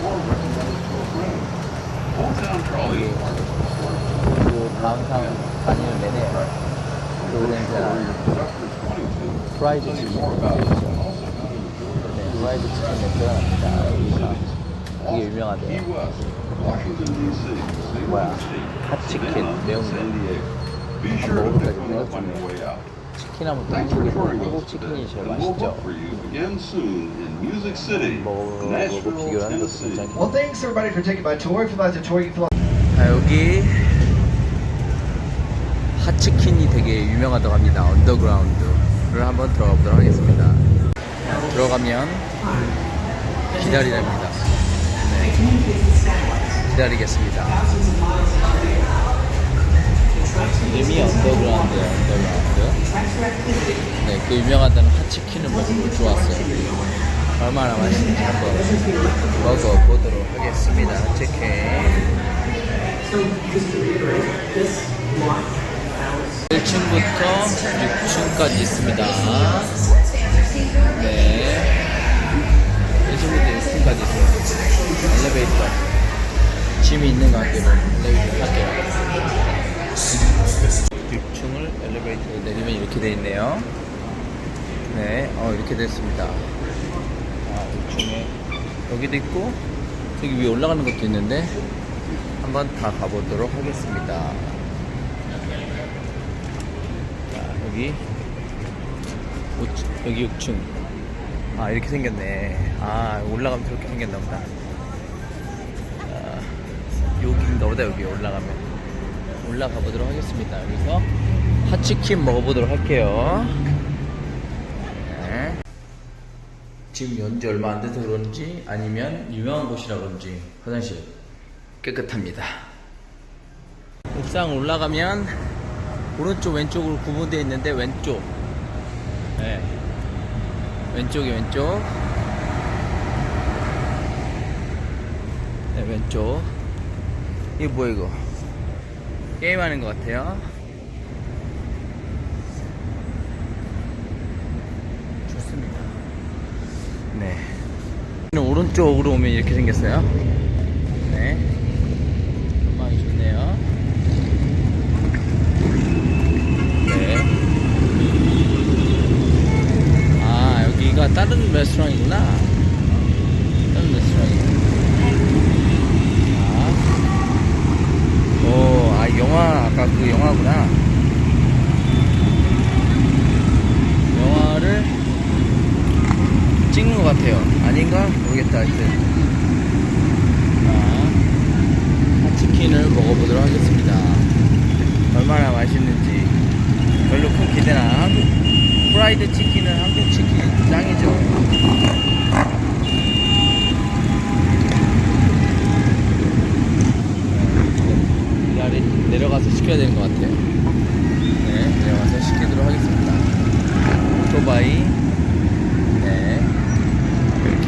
Or recommend it to a friend. Old Town Trolley is part of the story. 그 다운타운 다니는 내내 로렌즈나 프라이드 치킨 프라이드 치킨 냄새가 납니다. 이게 유명하대요. 뭐야? 핫치킨 매운 거. 먹어볼까 생각 중이에요. 치킨하면 또 한국 치킨이 제일 맛있죠. 먹어보고 비교를 하는 것도 괜찮겠네요. Well, thanks everybody for taking my tour. If you'd like to tour, you can fill out. 자, 여기 핫치킨이 되게 유명하다고 합니다. 언더그라운드를 한번 들어가 보도록 하겠습니다. 들어가면 기다리랍니다. 네. 기다리겠습니다. 이름이 언더그라운드예요. 언더그라운드. 네, 그 유명하다는 핫치킨을 먹어보고 좋았어요. 얼마나 맛있는지 한번 먹어보도록 하겠습니다. 핫치킨. 1층부터 6층까지 있습니다. 네. 1층부터 6층까지 있어요. 엘리베이터. 짐이 있는 관계로 엘리베이터 탈게요. 6층을 엘리베이터로 내리면 이렇게 돼 있네요. 네, 이렇게 됐습니다. 6층에 여기도 있고, 저기 위에 올라가는 것도 있는데, 한번 다 가보도록 하겠습니다. 자, 여기 6층. 이렇게 생겼네. 올라가면 저렇게 생겼나 보다. 여기인가 보다. 여기 올라가면 올라가 보도록 하겠습니다. 여기서 핫치킨 먹어보도록 할게요. 네. 지금 연지 얼마 안 돼서 그런지 아니면 유명한 곳이라 그런지 화장실 깨끗합니다. 옥상 올라가면 오른쪽 왼쪽으로 구분되어 있는데 왼쪽. 네. 왼쪽이 왼쪽. 네, 왼쪽. 이게 뭐야 이거? 게임하는 것 같아요. 좋습니다. 네. 오른쪽으로 오면 이렇게 생겼어요. 네. 전망이 좋네요. 네. 여기가 다른 레스토랑이구나. 다른 레스토랑이구나. 영화, 아까 그 영화구나. 영화를 찍는 것 같아요. 아닌가? 모르겠다. 하여튼. 핫치킨을 먹어보도록 하겠습니다. 얼마나 맛있는지. 별로 큰 기대는 안 하고. 프라이드 치킨은 한국 치킨 짱이죠. 내려가서 시켜야 되는 것 같아요. 네, 내려가서 시키도록 하겠습니다. 오토바이, 네, 이렇게.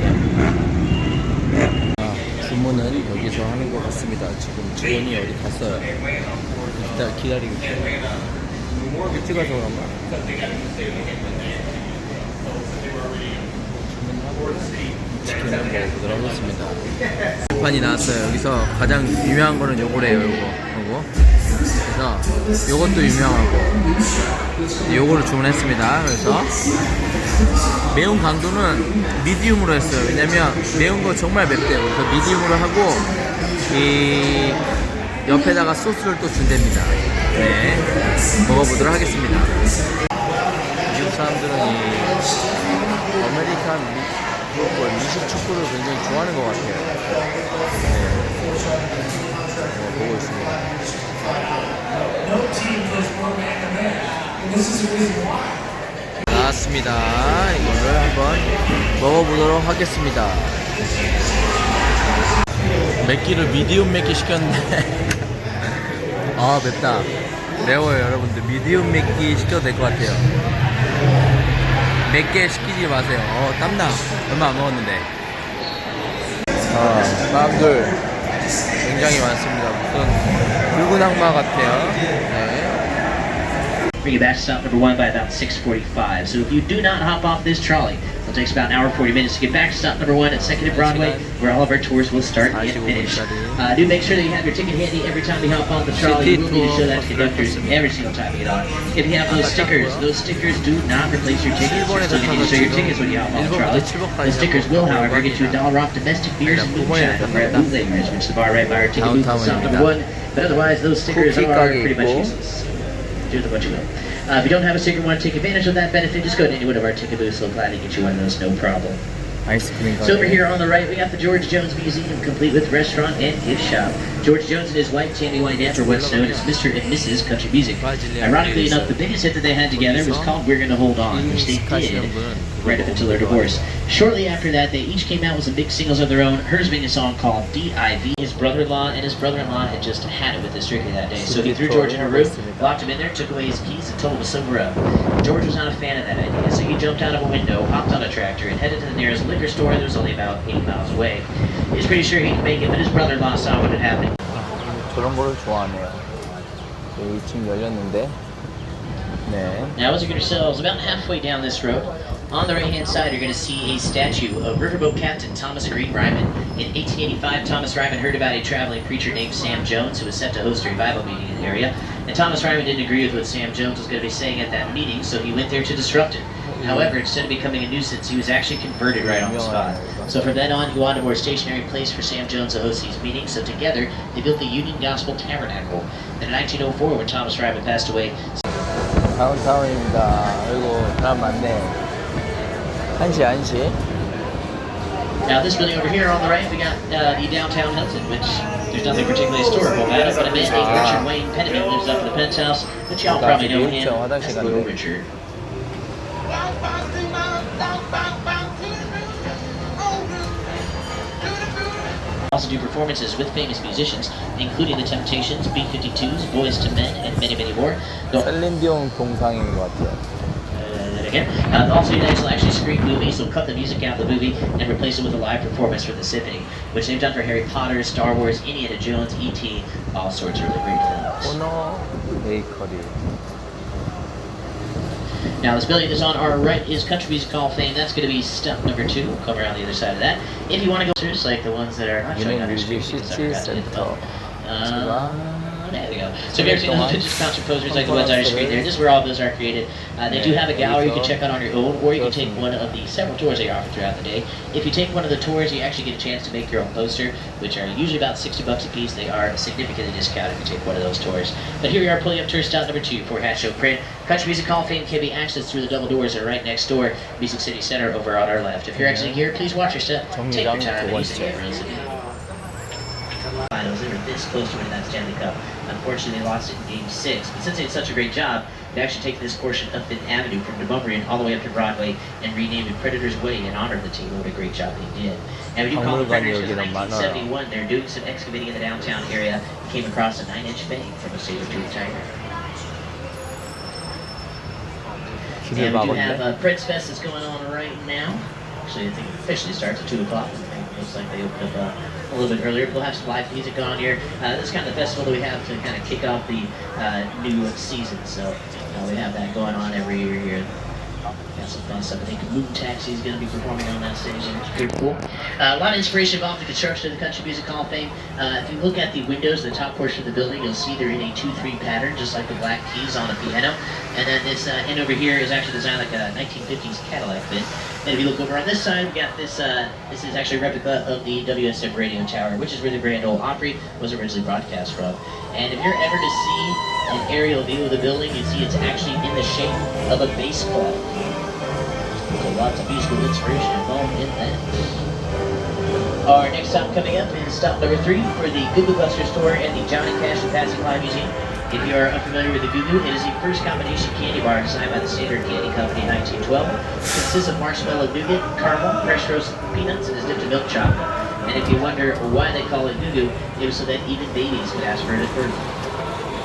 주문은 여기서 하는 것 같습니다. 지금 직원이 어디 갔어요. 기다리고 있어요. 일찍 와서 그런가? 치킨을 먹어보도록 하겠습니다. 판이 나왔어요. 여기서 가장 유명한 거는 요거래요. 요거. 그래서 요것도 유명하고 요거를 주문했습니다. 그래서 매운 강도는 미디움으로 했어요. 왜냐면 매운 거 정말 맵대요. 그래서 미디움으로 하고 이 옆에다가 소스를 또 준답니다. 네, 먹어보도록 하겠습니다. 미국 사람들은 이 아메리칸 미식 축구를 굉장히 좋아하는 것 같아요. 네, 보고 있습니다. 나왔습니다. 이거를 한번 먹어보도록 하겠습니다. 맵기를 미디움 맵기 시켰는데 아 맵다. 매워요 여러분들. 미디움 맵기 시켜도 될 것 같아요. 맵게 시키지 마세요. 땀나. 얼마 안 먹었는데. 사람들 굉장히 많습니다. 무슨 붉은 악마 같아요. 네. Bring you back to stop number 1 by about 6:45. So if you do not hop off this trolley, it'll take us about an hour 40 minutes to get back to stop number 1 at 2nd and Broadway, where all of our tours will start and finish. Do make sure that you have your ticket handy every time you hop on the trolley. You will need to show that to conductors every single time you get on. If you have those stickers do not replace your tickets. You still need to show your tickets when you hop on the trolley. The stickers will, however, get you $1 off domestic beers and moonshine over at Bootleggers, which is the bar right by our ticket booth at stop number 1. But otherwise, those stickers are pretty much useless. Do the what you will. If you don't have a sticker and want to take advantage of that benefit, just go to any one of our ticket booths. They'll gladly get you one of those, no problem. So over here on the right, we got the George Jones Museum, complete with restaurant and gift shop. George Jones and his wife, Tammy Wynette, are what's known as Mr. and Mrs. Country Music. Ironically enough, the biggest hit that they had together was called We're Gonna Hold On, which they did right up until their divorce. Shortly after that, they each came out with some big singles of their own, hers being a song called D.I.V. His brother-in-law and his brother-in-law had just had it with this strictly that day, so he threw George in a room, locked him in there, took away his keys, and told him to sober up. George was not a fan of that idea, so he jumped out of a window, hopped on a tractor, and headed to the nearest liquor store that was only about 8 miles away. He was pretty sure he could make it, but his brother-in-law saw what had happened. 저런 거를 좋아하네요. 여기 지금 열렸는데. 네. Now as you get yourselves about halfway down this road, on the right-hand side you're going to see a statue of riverboat captain Thomas Green Ryman. In 1885, Thomas Ryman heard about a traveling preacher named Sam Jones who was set to host a revival meeting in the area. And Thomas Ryman didn't agree with what Sam Jones was going to be saying at that meeting, so he went there to disrupt it. However, instead of becoming a nuisance, he was actually converted right on the spot. So from then on, he wanted a more stationary place for Sam Jones to host these meetings, so together, they built the Union Gospel Tabernacle. And in 1904, when Thomas Ryman passed away... 다운타운입니다. 아이고, 사람 많네. 1시. Now this building over here on the right, we got the downtown Hilton, which there's nothing particularly historical about it, but a man named Richard Wayne Penniman lives up in the penthouse, which y'all probably know him as Little Richard. Also do performances with famous musicians, including the Temptations, B-52s, Boys to Men, and many, many more. 셀린디온 동상인 것 같아요. Also, United will actually screen movies. They'll cut the music out of the movie and replace it with a live performance for the symphony, which they've done for Harry Potter, Star Wars, Indiana Jones, E.T., all sorts of really great films. 오너 베이커리. Now this building is on our right is Country Music Hall of Fame. That's going to be step number 2. We'll come around the other side of that. If you want to go through, like the ones that are not showing on your screen, there we go. So if you've ever seen those vintage concert posters like the ones on your screen there, this is where all those are created. They do have a gallery you can check out on your own, or you can take one of the several tours they offer throughout the day. If you take one of the tours, you actually get a chance to make your own poster, which are usually about $60 a piece. They are significantly discounted if you take one of those tours. But here we are pulling up tour stop number 2 for Hat Show Print. Country Music Hall of Fame can be accessed through the double doors that are right next door, Music City Center over on our left. If you're exiting here, please watch your step, take your time, and use the cameras. this close to winning that Stanley Cup. Unfortunately, they lost it in Game 6. But since they did such a great job, they actually taken this portion of Fifth Avenue from Demonbreun all the way up to Broadway and renamed it Predators Way in honor of the team. What a great job they did. And we do call them Predators because in 1971, they're doing some excavating in the downtown area and came across a 9-inch fang from a saber-toothed tiger. And we do have Preds Fest that's going on right now. Actually, I think it officially starts at 2 o'clock. It looks like they opened up a little bit earlier. We'll have some live music on here. This is kind of the festival that we have to kind of kick off the new season. So we have that going on every year here. Got some fun stuff. I think Moon Taxi is going to be performing on that stage, and it's pretty cool. A lot of inspiration involved in the construction of the Country Music Hall of Fame. If you look at the windows in the top portion of the building, you'll see they're in a 2-3 pattern, just like the black keys on a piano. And then this end over here is actually designed like a 1950s Cadillac bit. And if you look over on this side, we got this. This is actually a replica of the WSM radio tower, which is where the Grand Ole Opry was originally broadcast from. And if you're ever to see an aerial view of the building, you see it's actually in the shape of a bass clef. So lots of musical inspiration involved in that. Our next stop coming up is stop number 3 for the Goo Goo Buster store and the Johnny Cash and Patsy Cline Museum. If you are unfamiliar with the Goo Goo, it is the first combination candy bar designed by the Standard Candy Company in 1912. It consists of marshmallow nougat, caramel, fresh roasted peanuts, and is dipped in milk chocolate. And if you wonder why they call it Goo Goo, it was so that even babies could ask for it at birth.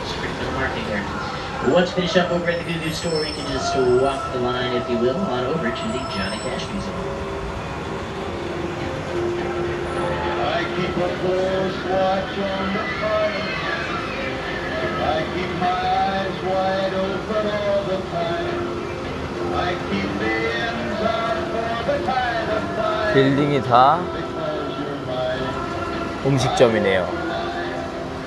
It's pretty good marketing there. Once finished up over at the Goo Goo store, you can just walk the line, if you will, on over to the Johnny Cash Museum. I keep a close watch on the fire. I keep my eyes wide open all the time. I keep the ends out for the tide of time. 빌딩이 다 음식점이네요.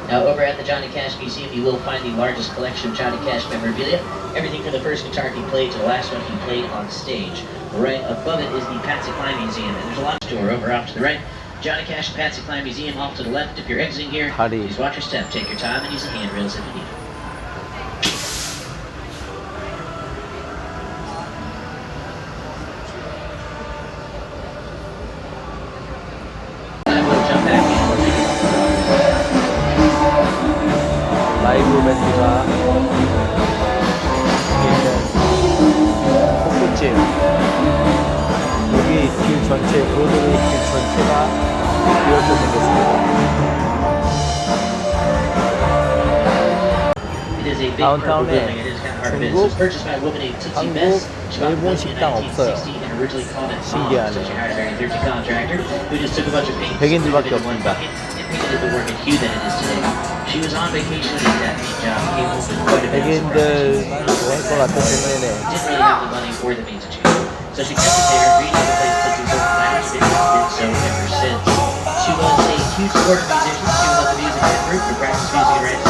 Now, over at the Johnny Cash Museum, you will find the largest collection of Johnny Cash memorabilia. Everything from the first guitar he played to the last one he played on stage. Right above it is the Patsy Cline Museum, and there's a lot store over off to the right. Johnny Cash and Patsy Cline Museum off to the left. If you're exiting here, please watch your step, take your time, and use the handrails if you need. 라이브 밴드가 있는 폭포집. 여기 길 전체, 브로드웨이 길 전체가 비어져 생겼습니다. 다운타운에 중국, 한국, 일본 식당 없어요. 신기하네. 백인들밖에 없습니다. 백인들만 좋아할 것 같은 때문에. So she kept it there, reading the place that she worked last and did so ever since. She was a huge supporter of musicians. She was at the music network for practice music and rent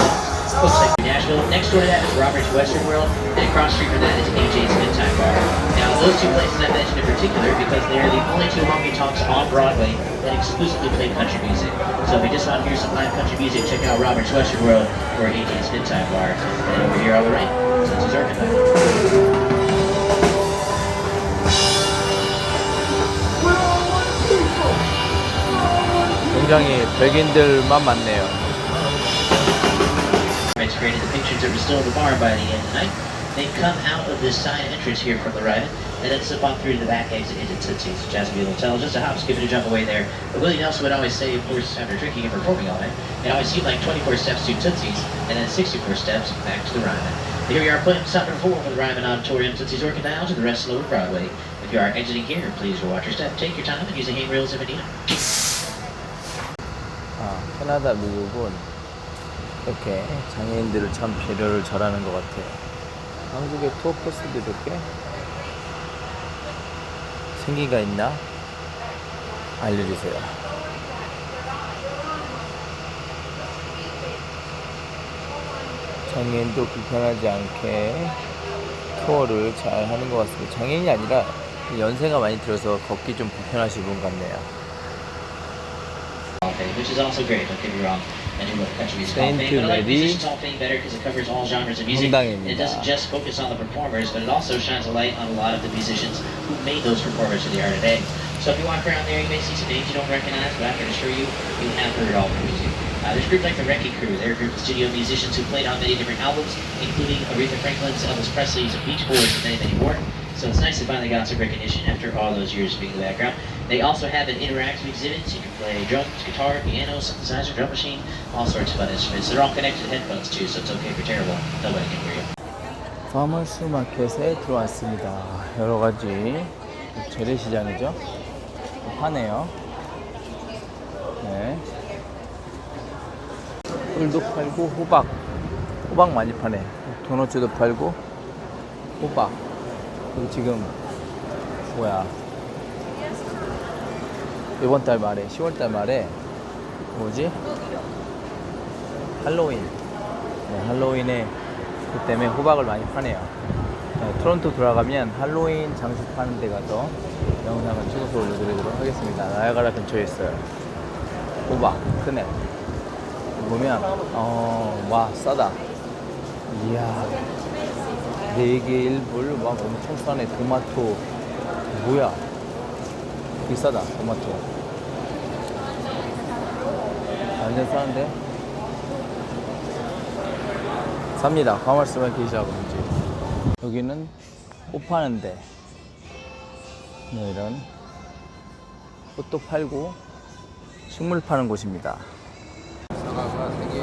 folks like Nashville. Next door to that is Robert's Western World, and across the street from that is AJ's Midtime Bar. Now, those two places I mentioned in particular because they are the only two honky-tonks on Broadway that exclusively play country music. So if you just want to hear some live country music, check out Robert's Western World or AJ's Midtime Bar. And over here on the right, Tootsie's Orchid. 굉장히 백인들만 많네요. It's created the pictures that were still at the bar by the end of the night. They come out of this side entrance here from the right, and then slip on through to the back exit into Tootsie's Jacksonville Hotel. Just a hop, skip, and a jump away there. But Willie Nelson would always say, of course, after drinking and performing all night, it always seemed like 24 steps to Tootsie's, and then 64 steps back to the Ryman. Here we are playing stop number 4 for the Ryman Auditorium, Tootsie's Orchid Lounge, and the rest Lower Broadway. If you are exiting here, please watch your step, take your time, and use the handrails if you need. 캐나다, 미국은 이렇게 장애인들을 참 배려를 잘하는 것 같아요. 한국의 투어 버스도 이렇게 생기가 있나? 알려주세요. 장애인도 불편하지 않게 투어를 잘 하는 것 같습니다. 장애인이 아니라 연세가 많이 들어서 걷기 좀 불편하신 분 같네요. Which is also great, don't get me wrong. I do love country music hall of fame, but I like Musicians Hall of Fame better because it covers all genres of music. It doesn't just focus on the performers, but it also shines a light on a lot of the musicians who made those performers who they are today. So if you walk around there, you may see some names you don't recognize, but I can assure you, you have heard all the music. There's groups like the Wrecking Crew. They're a group of studio musicians who played on many different albums, including Aretha Franklin's, Elvis Presley's, Beach Boys, and many, many more. So it's nice to finally got some recognition after all those years of being in the background. They also have an interactive exhibit, so you can play drums, guitar, piano, synthesizer, drum machine, all sorts of fun instruments. They're all connected to headphones too, so it's okay if you're terrible. Nobody can hear you. 파머스 마켓에 들어왔습니다. 여러 가지 재래시장이죠. 파네요. 네. 꿀도 팔고 호박 많이 파네. 도넛도 팔고 호박. 그리고 지금 뭐야? 이번 달 말에 10월 달 말에 뭐지? 할로윈. 네, 할로윈에 그 때문에 호박을 많이 파네요. 네, 토론토 돌아가면 할로윈 장식 파는 데 가서 영상을 찍어서 올려드리도록 하겠습니다. 나야가라 근처에 있어요. 호박, 크네. 보면 와 싸다. 이야 4개 1불 막 엄청 싸네. 토마토 뭐야 비싸다. 토마토 완전 싸는데 삽니다. 파머스 마켓이라고 이제 여기는 꽃 파는데 이런 꽃도 팔고 식물 파는 곳입니다. 사과가 되게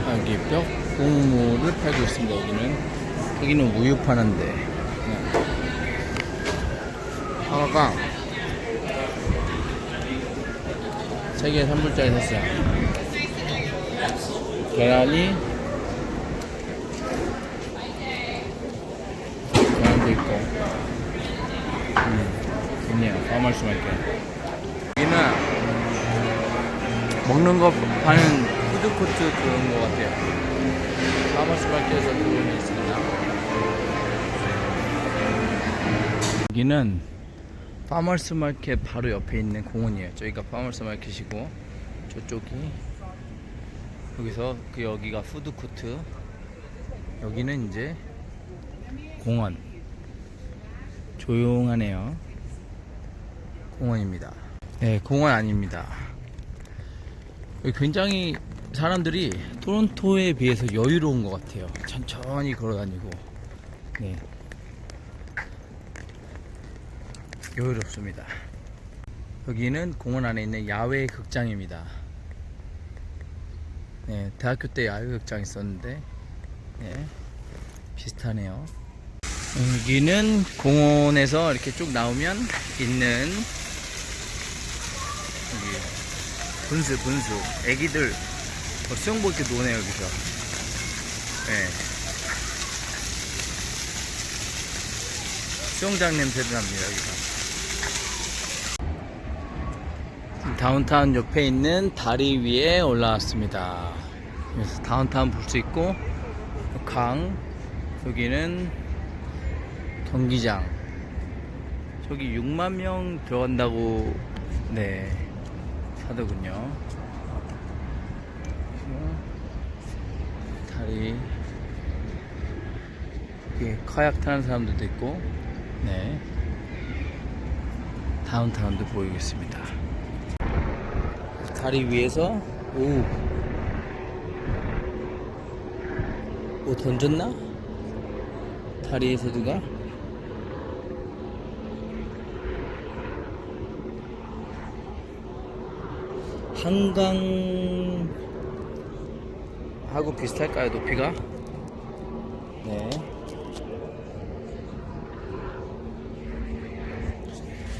여기 뼈국물을 팔고 있습니다. 여기는 우유 파는데 사과가 3개 3불짜리 샀어요. 계란도 있고 좋네요. 파머스 마켓. 여기는 먹는 거 파는 푸드코트 그런 거 같아요. 파머스 마켓에서 그런 게 있습니다. 여기는 파머스 마켓 바로 옆에 있는 공원이에요. 저기가 파머스 마켓이고 저쪽이 여기서 여기가 푸드코트, 여기는 이제 공원. 조용하네요. 공원입니다. 네, 공원 아닙니다. 여기 굉장히 사람들이 토론토에 비해서 여유로운 것 같아요. 천천히 걸어다니고, 네, 여유롭습니다. 여기는 공원 안에 있는 야외 극장입니다. 네, 대학교 때 야외 극장 있었는데, 네, 비슷하네요. 여기는 공원에서 이렇게 쭉 나오면 있는 여기 분수 애기들 수영복 입고 노네요. 여기서 네. 수영장 냄새도 납니다. 여기서 다운타운 옆에 있는 다리 위에 올라왔습니다. 그래서 다운타운 볼 수 있고, 강, 여기는 경기장. 저기 6만 명 들어간다고 네 하더군요. 다리, 여기 카약 타는 사람들도 있고, 네, 다운타운도 보이겠습니다. 다리 위에서 뭐 던졌나? 다리에서 누가? 한강하고 비슷할까요, 높이가? 네.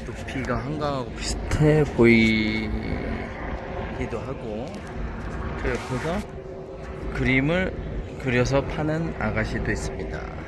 높이가 한강하고 비슷해 보이기도 하고, 저 옆에서 그림을 그려서 파는 아가씨도 있습니다.